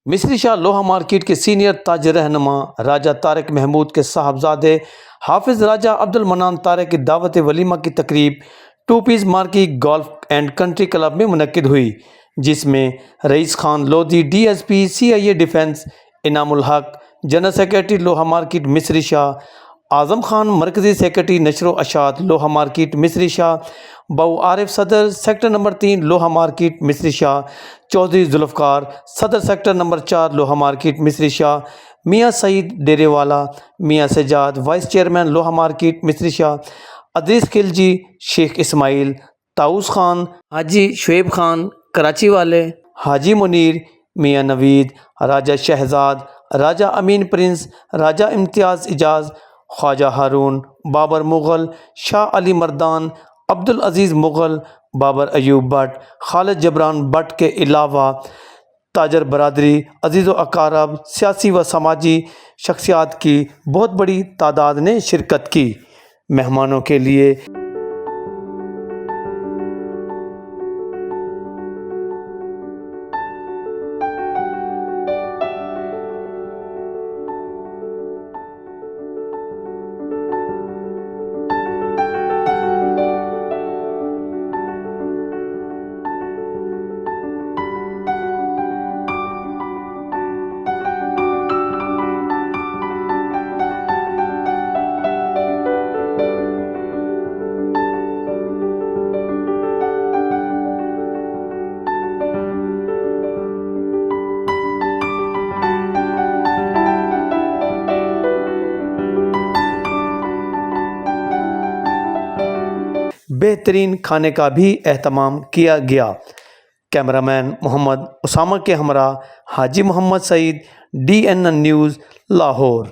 مصری شاہ لوہا مارکیٹ کے سینئر تاجر رہنما راجہ طارق محمود کے صاحبزادے حافظ راجہ عبد المنان طارق کی دعوت ولیمہ کی تقریب two piece marquee golf and country club میں منعقد ہوئی، جس میں Raees Khan Lodhi DSP CIA defence, Inam ul Haq general secretary لوہا مارکیٹ مصری شاہ، اعظم خان مرکزی سیکرٹری نشر و اشاعت لوہا مارکیٹ مصری شاہ، بو عارف صدر سیکٹر نمبر 3 لوہا مارکیٹ مصری شاہ، چودھری ذوالفقار صدر سیکٹر نمبر 4 لوہا مارکیٹ مصری شاہ، میاں سعید ڈیرے والا، میاں سجاد وائس چیئرمین لوہا مارکیٹ مصری شاہ، ادریس خلجی، شیخ اسماعیل، طاؤس خان، حاجی شعیب خان کراچی والے، حاجی منیر، میاں نوید، راجہ شہزاد، راجہ امین پرنس، راجہ امتیاز اجاز، خواجہ ہارون، بابر مغل، شاہ علی مردان، عبدالعزیز مغل، بابر ایوب بٹ، خالد جبران بٹ کے علاوہ تاجر برادری، عزیز و اقارب، سیاسی و سماجی شخصیات کی بہت بڑی تعداد نے شرکت کی۔ مہمانوں کے لیے بہترین کھانے کا بھی اہتمام کیا گیا۔ کیمرامین محمد اسامہ کے ہمراہ حاجی محمد سعید، DNN نیوز، لاہور۔